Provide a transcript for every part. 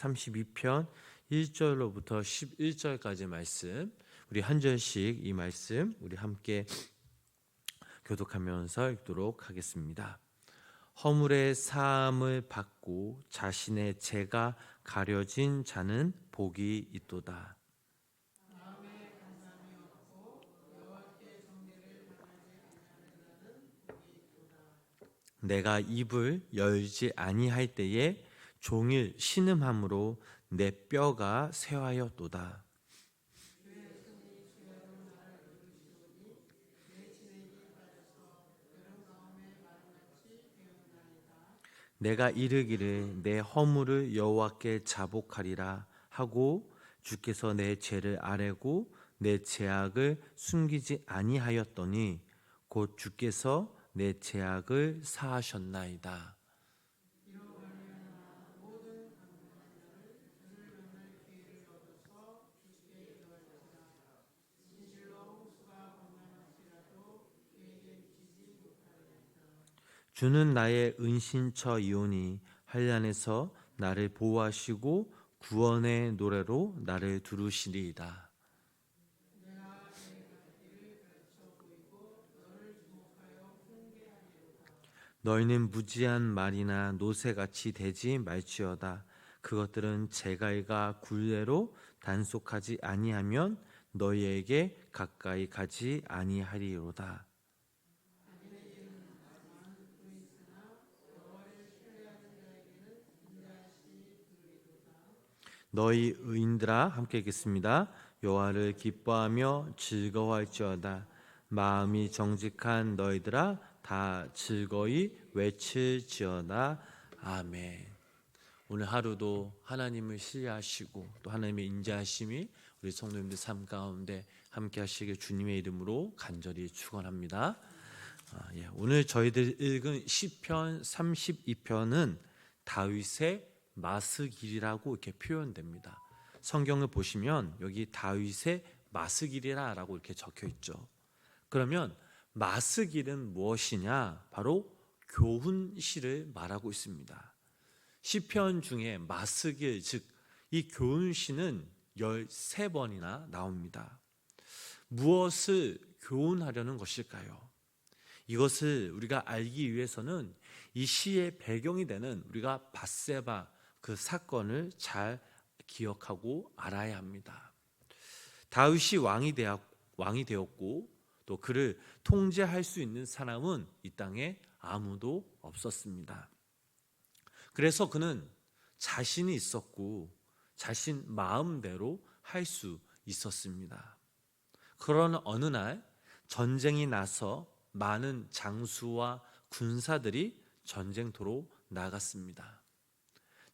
32편 1절로부터 11절까지 말씀, 우리 한 절씩 이 말씀 우리 함께 교독하면서 읽도록 하겠습니다. 허물의 사함을 받고 자신의 죄가 가려진 자는 복이 있도다. 내가 입을 열지 아니할 때에 종일 신음함으로 내 뼈가 쇠하였도다. 내가 이르기를 내 허물을 여호와께 자복하리라 하고 주께서 내 죄를 아뢰고 내 죄악을 숨기지 아니하였더니 곧 주께서 내 죄악을 사하셨나이다. 주는 나의 은신처이오니 한란에서 나를 보호하시고 구원의 노래로 나를 두르시리이다. 너희는 무지한 말이나 노새같이 되지 말지어다. 그것들은 제갈과 굴레로 단속하지 아니하면 너희에게 가까이 가지 아니하리로다. 너희 의인들아 함께 읽겠습니다. 여호와를 기뻐하며 즐거워할지어다. 마음이 정직한 너희들아 다 즐거이 외칠지어다. 아멘. 오늘 하루도 하나님을 신뢰하시고 또 하나님의 인자하심이 우리 성도님들 삶 가운데 함께 하시길 주님의 이름으로 간절히 축원합니다. 오늘 저희들 읽은 시편 32편은 다윗의 마스길이라고 이렇게 표현됩니다. 성경을 보시면 여기 다윗의 마스길이라고 이렇게 적혀 있죠. 그러면 마스길은 무엇이냐? 바로 교훈시를 말하고 있습니다. 시편 중에 마스길, 즉 이 교훈시는 13번이나 나옵니다. 무엇을 교훈하려는 것일까요? 이것을 우리가 알기 위해서는 이 시의 배경이 되는 우리가 밧세바 그 사건을 잘 기억하고 알아야 합니다. 다윗이 왕이 되었고 또 그를 통제할 수 있는 사람은 이 땅에 아무도 없었습니다. 그래서 그는 자신이 있었고 자신 마음대로 할 수 있었습니다. 그러나 어느 날 전쟁이 나서 많은 장수와 군사들이 전쟁터로 나갔습니다.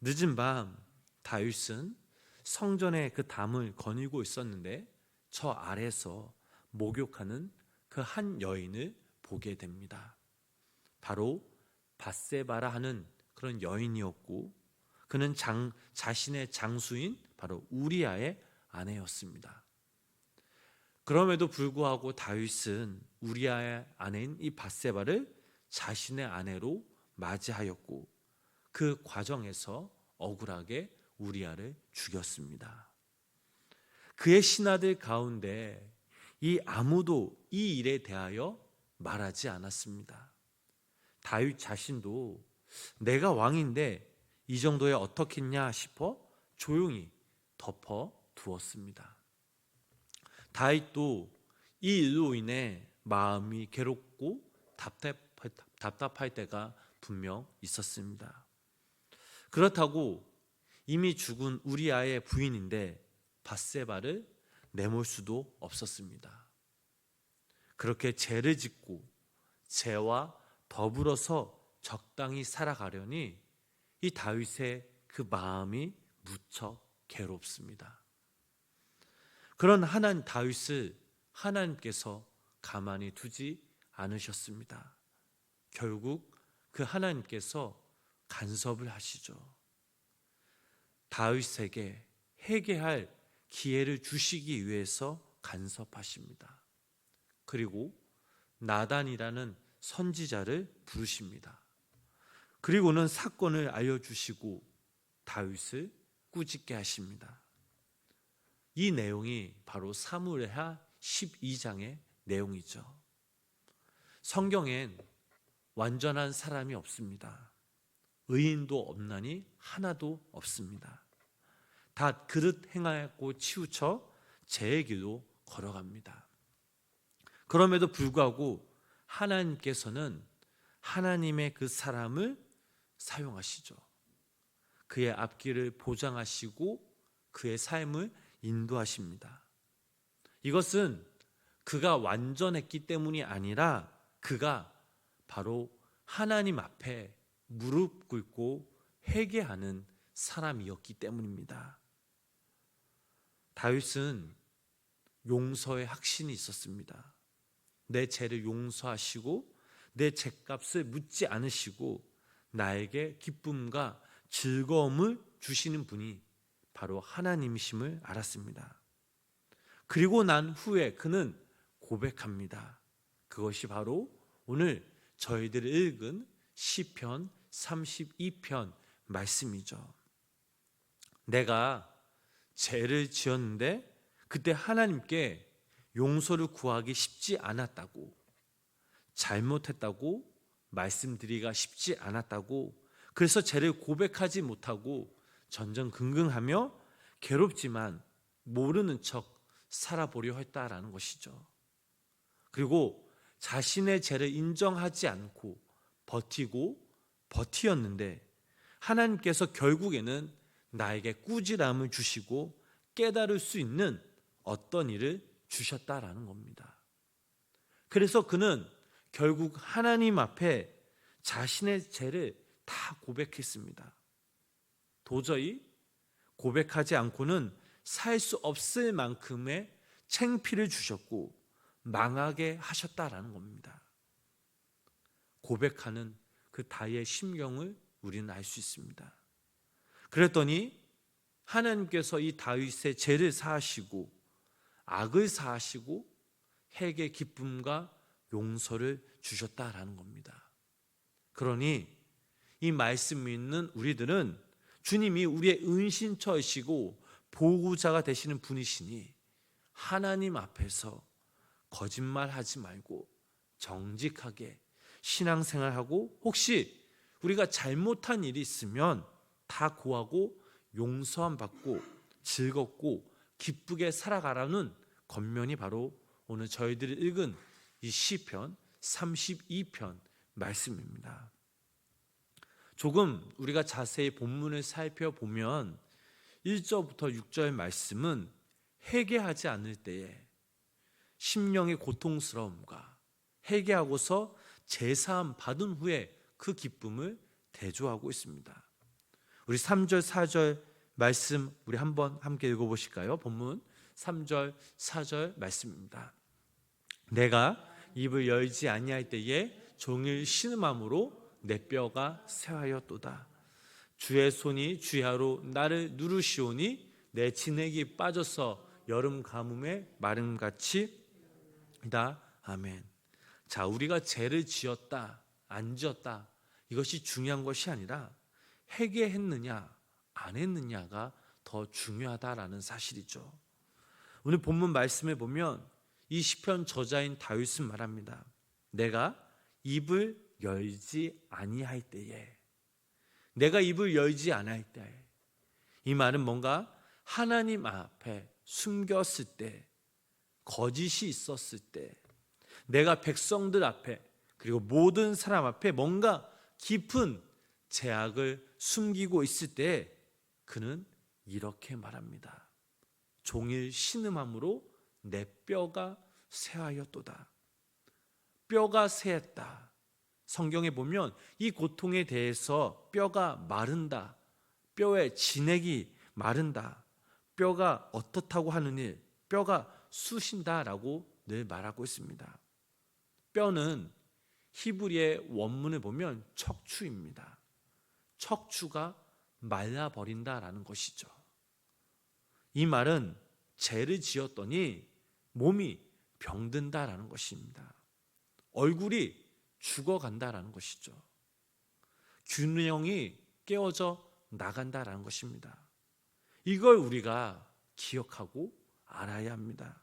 늦은 밤 다윗은 성전의 그 담을 거닐고 있었는데 저 아래서 목욕하는 그 한 여인을 보게 됩니다. 바로 밧세바라 하는 그런 여인이었고 그는 자신의 장수인 바로 우리아의 아내였습니다. 그럼에도 불구하고 다윗은 우리아의 아내인 이 밧세바를 자신의 아내로 맞이하였고 그 과정에서 억울하게 우리아를 죽였습니다. 그의 신하들 가운데 아무도 이 일에 대하여 말하지 않았습니다. 다윗 자신도 내가 왕인데 이 정도에 어떻겠냐 싶어 조용히 덮어 두었습니다. 다윗도 이 일로 인해 마음이 괴롭고 답답할 때가 분명 있었습니다. 그렇다고 이미 죽은 우리아의 부인인데 밧세바를 내몰 수도 없었습니다. 그렇게 죄를 짓고 죄와 더불어서 적당히 살아가려니 이 다윗의 그 마음이 무척 괴롭습니다. 그런 다윗을 하나님께서 가만히 두지 않으셨습니다. 결국 그 하나님께서 간섭을 하시죠. 다윗에게 회개할 기회를 주시기 위해서 간섭하십니다. 그리고 나단이라는 선지자를 부르십니다. 그리고는 사건을 알려주시고 다윗을 꾸짖게 하십니다. 이 내용이 바로 사무엘하 12장의 내용이죠. 성경엔 완전한 사람이 없습니다. 의인도 없나니 하나도 없습니다. 다 그릇 행하였고 치우쳐 죄의 길로 걸어갑니다. 그럼에도 불구하고 하나님께서는 하나님의 그 사람을 사용하시죠. 그의 앞길을 보장하시고 그의 삶을 인도하십니다. 이것은 그가 완전했기 때문이 아니라 그가 바로 하나님 앞에 무릎 꿇고 회개하는 사람이었기 때문입니다. 다윗은 용서의 확신이 있었습니다. 내 죄를 용서하시고 내 죄값을 묻지 않으시고 나에게 기쁨과 즐거움을 주시는 분이 바로 하나님이심을 알았습니다. 그리고 난 후에 그는 고백합니다. 그것이 바로 오늘 저희들이 읽은 시편 32편 말씀이죠. 내가 죄를 지었는데 그때 하나님께 용서를 구하기 쉽지 않았다고, 잘못했다고 말씀드리기가 쉽지 않았다고, 그래서 죄를 고백하지 못하고 전전긍긍하며 괴롭지만 모르는 척 살아보려 했다라는 것이죠. 그리고 자신의 죄를 인정하지 않고 버티었는데 하나님께서 결국에는 나에게 꾸지람을 주시고 깨달을 수 있는 어떤 일을 주셨다라는 겁니다. 그래서 그는 결국 하나님 앞에 자신의 죄를 다 고백했습니다. 도저히 고백하지 않고는 살 수 없을 만큼의 창피를 주셨고 망하게 하셨다라는 겁니다. 고백하는 그 다윗의 심경을 우리는 알 수 있습니다. 그랬더니 하나님께서 이 다윗의 죄를 사하시고 악을 사하시고 회개 기쁨과 용서를 주셨다라는 겁니다. 그러니 이 말씀 있는 우리들은 주님이 우리의 은신처이시고 보호자가 되시는 분이시니 하나님 앞에서 거짓말하지 말고 정직하게 신앙생활하고 혹시 우리가 잘못한 일이 있으면 다 고하고 용서함 받고 즐겁고 기쁘게 살아가라는 권면이 바로 오늘 저희들이 읽은 이 시편 32편 말씀입니다. 조금 우리가 자세히 본문을 살펴보면 1절부터 6절 말씀은 회개하지 않을 때에 심령의 고통스러움과 회개하고서 제사함 받은 후에 그 기쁨을 대조하고 있습니다. 우리 3절 4절 말씀 우리 한번 함께 읽어보실까요? 본문 3절 4절 말씀입니다. 내가 입을 열지 아니할 때에 종일 신음함으로 내 뼈가 쇠하였도다. 주의 손이 주야로 나를 누르시오니 내 진액이 빠져서 여름 가뭄에 마름같이 다. 아멘. 자, 우리가 죄를 지었다 안 지었다 이것이 중요한 것이 아니라 회개했느냐 안 했느냐가 더 중요하다라는 사실이죠. 오늘 본문 말씀에 보면 이 시편 저자인 다윗은 말합니다. 내가 입을 열지 아니할 때에, 내가 입을 열지 않을 때, 이 말은 뭔가 하나님 앞에 숨겼을 때, 거짓이 있었을 때, 내가 백성들 앞에 그리고 모든 사람 앞에 뭔가 깊은 죄악을 숨기고 있을 때 그는 이렇게 말합니다. 종일 신음함으로 내 뼈가 쇠하였도다. 뼈가 쇠했다. 성경에 보면 이 고통에 대해서 뼈가 마른다, 뼈의 진액이 마른다, 뼈가 어떻다고 하는 일, 뼈가 쑤신다라고 늘 말하고 있습니다. 뼈는 히브리의 원문을 보면 척추입니다. 척추가 말라버린다라는 것이죠. 이 말은 죄를 지었더니 몸이 병든다라는 것입니다. 얼굴이 죽어간다라는 것이죠. 균형이 깨어져 나간다라는 것입니다. 이걸 우리가 기억하고 알아야 합니다.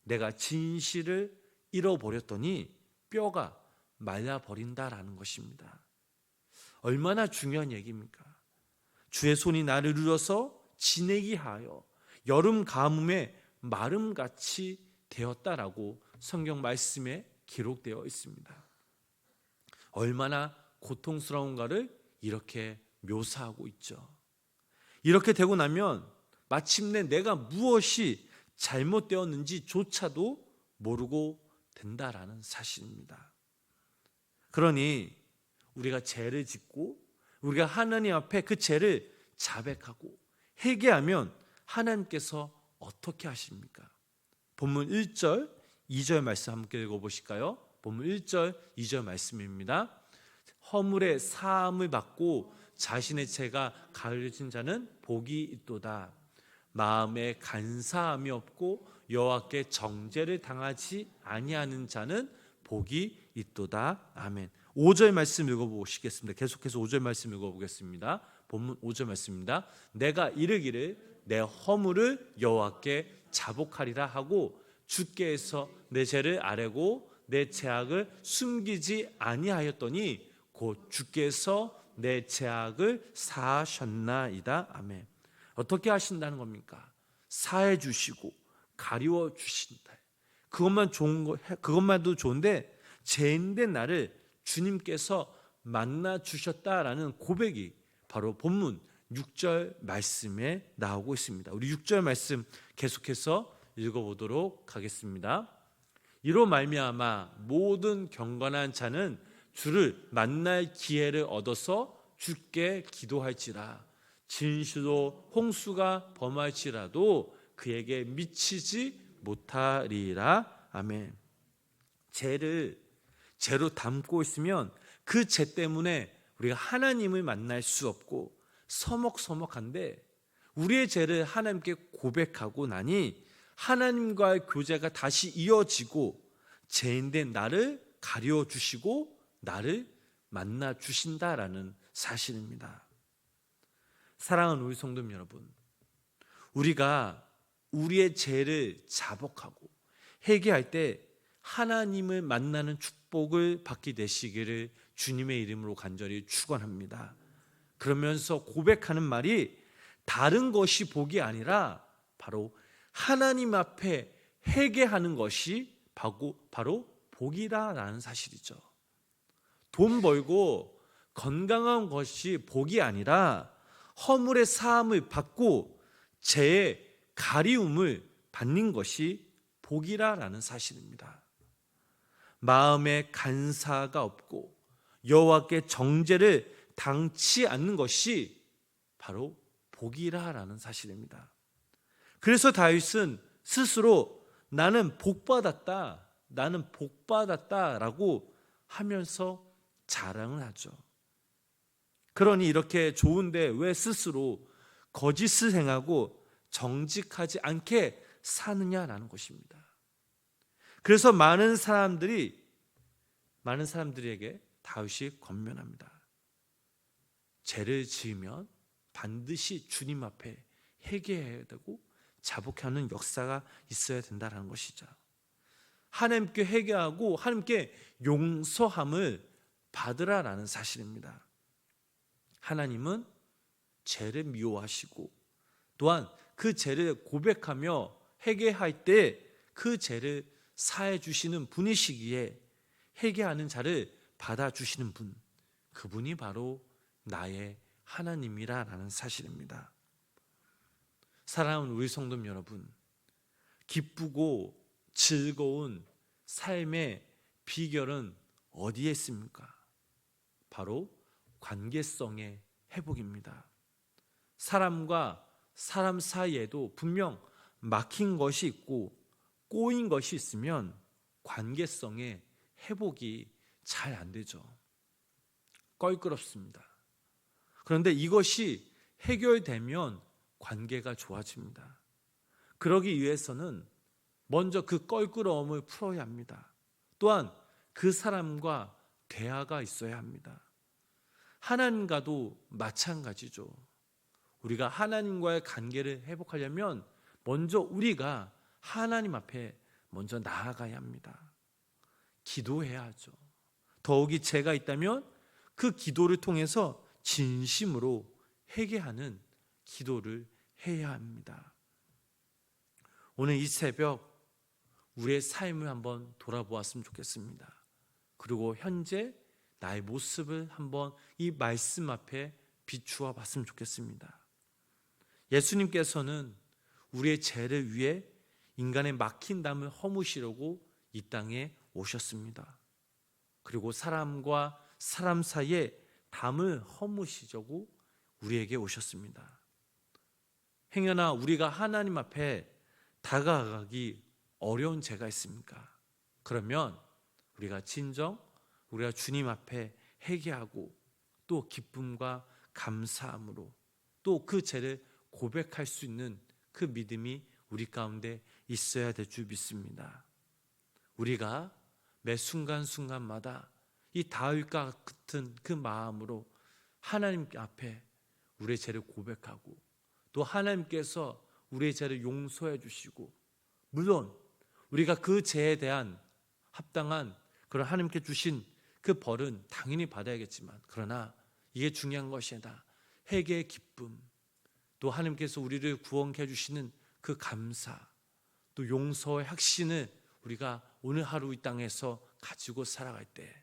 내가 진실을 잃어버렸더니 뼈가 말라버린다라는 것입니다. 얼마나 중요한 얘기입니까? 주의 손이 나를 눌러서 지내게 하여 여름 가뭄에 마름같이 되었다라고 성경 말씀에 기록되어 있습니다. 얼마나 고통스러운가를 이렇게 묘사하고 있죠. 이렇게 되고 나면 마침내 내가 무엇이 잘못되었는지조차도 모르고 된다라는 사실입니다. 그러니 우리가 죄를 짓고 우리가 하나님 앞에 그 죄를 자백하고 회개하면 하나님께서 어떻게 하십니까? 본문 1절, 2절 말씀 함께 읽어보실까요? 본문 1절, 2절 말씀입니다. 허물의 사함을 받고 자신의 죄가 가려진 자는 복이 있도다. 마음에 간사함이 없고 여호와께 정죄를 당하지 아니하는 자는 복이 있도다. 아멘. 5절 말씀 읽어보시겠습니다. 계속해서 5절 말씀 읽어보겠습니다. 본문 5절 말씀입니다. 내가 이르기를 내 허물을 여호와께 자복하리라 하고 주께서 내 죄를 아뢰고 내 죄악을 숨기지 아니하였더니 곧 주께서 내 죄악을 사하셨나이다. 아멘. 어떻게 하신다는 겁니까? 사해 주시고 가리워 주신다. 그것만도 좋은데 죄인된 나를 주님께서 만나 주셨다라는 고백이 바로 본문 6절 말씀에 나오고 있습니다. 우리 6절 말씀 계속해서 읽어보도록 하겠습니다. 이로 말미암아 모든 경건한 자는 주를 만날 기회를 얻어서 주께 기도할지라. 진실로 홍수가 범할지라도 그에게 미치지 못하리라. 아멘. 죄로 담고 있으면 그 죄 때문에 우리가 하나님을 만날 수 없고 서먹서먹한데, 우리의 죄를 하나님께 고백하고 나니 하나님과의 교제가 다시 이어지고 죄인된 나를 가려 주시고 나를 만나 주신다라는 사실입니다. 사랑하는 우리 성도 여러분, 우리가 우리의 죄를 자복하고 회개할 때 하나님을 만나는 축복을 받게 되시기를 주님의 이름으로 간절히 축원합니다. 그러면서 고백하는 말이 다른 것이 복이 아니라 바로 하나님 앞에 회개하는 것이 바로 복이라는 사실이죠. 돈 벌고 건강한 것이 복이 아니라 허물의 사함을 받고 죄의 가리움을 받는 것이 복이라는 사실입니다. 마음에 간사가 없고 여호와께 정죄를 당치 않는 것이 바로 복이라는 사실입니다. 그래서 다윗은 스스로 나는 복받았다라고 하면서 자랑을 하죠. 그러니 이렇게 좋은데 왜 스스로 거짓을 행하고 정직하지 않게 사느냐라는 것입니다. 그래서 많은 사람들에게 다윗이 권면합니다. 죄를 지으면 반드시 주님 앞에 회개해야 되고 자복하는 역사가 있어야 된다는 것이죠. 하나님께 회개하고 하나님께 용서함을 받으라라는 사실입니다. 하나님은 죄를 미워하시고 또한 그 죄를 고백하며 회개할 때 그 죄를 사해 주시는 분이시기에 회개하는 자를 받아주시는 분, 그분이 바로 나의 하나님이라는 사실입니다. 사랑하는 우리 성도 여러분, 기쁘고 즐거운 삶의 비결은 어디에 있습니까? 바로 관계성의 회복입니다. 사람과 사람 사이에도 분명 막힌 것이 있고 꼬인 것이 있으면 관계성의 회복이 잘 안 되죠. 껄끄럽습니다. 그런데 이것이 해결되면 관계가 좋아집니다. 그러기 위해서는 먼저 그 껄끄러움을 풀어야 합니다. 또한 그 사람과 대화가 있어야 합니다. 하나님과도 마찬가지죠. 우리가 하나님과의 관계를 회복하려면 먼저 우리가 하나님 앞에 먼저 나아가야 합니다. 기도해야죠. 더욱이 죄가 있다면 그 기도를 통해서 진심으로 회개하는 기도를 해야 합니다. 오늘 이 새벽 우리의 삶을 한번 돌아보았으면 좋겠습니다. 그리고 현재 나의 모습을 한번 이 말씀 앞에 비추어 봤으면 좋겠습니다. 예수님께서는 우리의 죄를 위해 인간의 막힌 담을 허무시려고 이 땅에 오셨습니다. 그리고 사람과 사람 사이에 담을 허무시려고 우리에게 오셨습니다. 행여나 우리가 하나님 앞에 다가가기 어려운 죄가 있습니까? 그러면 우리가 진정 우리가 주님 앞에 회개하고 또 기쁨과 감사함으로 또 그 죄를 고백할 수 있는 그 믿음이 우리 가운데 있어야 될 줄 믿습니다. 우리가 매 순간순간마다 이 다윗과 같은 그 마음으로 하나님 앞에 우리의 죄를 고백하고 또 하나님께서 우리의 죄를 용서해 주시고, 물론 우리가 그 죄에 대한 합당한 그런 하나님께 주신 그 벌은 당연히 받아야겠지만, 그러나 이게 중요한 것이 아니라 회개의 기쁨, 또 하나님께서 우리를 구원케 해주시는 그 감사, 또 용서의 확신을 우리가 오늘 하루 이 땅에서 가지고 살아갈 때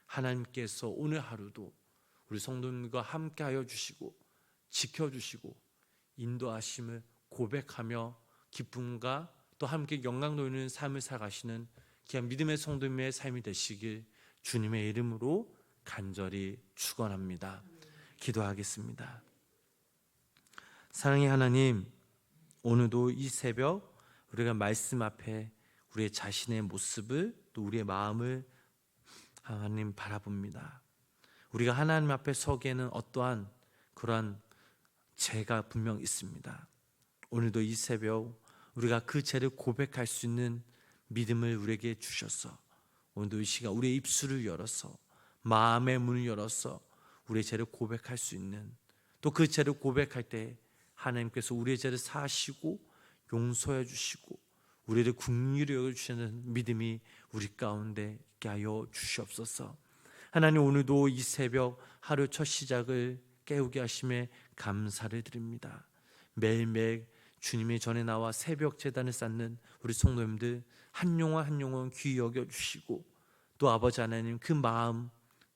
하나님께서 오늘 하루도 우리 성도님과 함께하여 주시고 지켜주시고 인도하심을 고백하며 기쁨과 또 함께 영광 돌리는 삶을 살아가시는 귀한 믿음의 성도님의 삶이 되시길 주님의 이름으로 간절히 축원합니다. 기도하겠습니다. 사랑의 하나님, 오늘도 이 새벽 우리가 말씀 앞에 우리의 자신의 모습을 또 우리의 마음을 하나님 바라봅니다. 우리가 하나님 앞에 서기에는 어떠한 그러한 죄가 분명 있습니다. 오늘도 이 새벽 우리가 그 죄를 고백할 수 있는 믿음을 우리에게 주셔서 오늘도 이 시간 우리의 입술을 열어서 마음의 문을 열어서 우리의 죄를 고백할 수 있는, 또 그 죄를 고백할 때 하나님께서 우리의 죄를 사하시고 용서해 주시고 우리를 긍휼히 여겨주시는 믿음이 우리 가운데 있게 하여 주시옵소서. 하나님, 오늘도 이 새벽 하루 첫 시작을 깨우게 하심에 감사를 드립니다. 매일매일 주님의 전에 나와 새벽 제단을 쌓는 우리 성도님들 한 영혼 한 영혼 귀히 여겨주시고, 또 아버지 하나님 그 마음,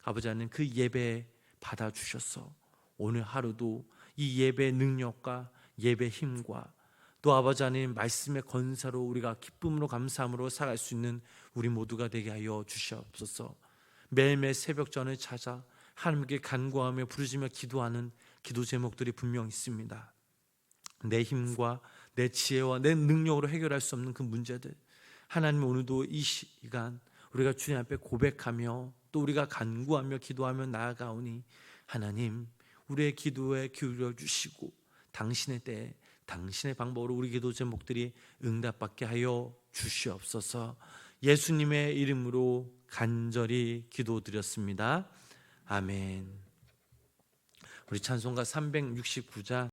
아버지 하나님 그 예배 받아주셔서 오늘 하루도 이 예배의 능력과 예배의 힘과 또 아버지 하나님 말씀의 권세로 우리가 기쁨으로 감사함으로 살아갈 수 있는 우리 모두가 되게 하여 주시옵소서. 매일매일 새벽전을 찾아 하나님께 간구하며 부르짖으며 기도하는 기도 제목들이 분명 있습니다. 내 힘과 내 지혜와 내 능력으로 해결할 수 없는 그 문제들, 하나님 오늘도 이 시간 우리가 주님 앞에 고백하며 또 우리가 간구하며 기도하며 나아가오니 하나님 우리의 기도에 기울여 주시고 당신의 때에 당신의 방법으로 우리 기도 제목들이 응답받게 하여 주시옵소서. 예수님의 이름으로 간절히 기도드렸습니다. 아멘. 우리 찬송가 369장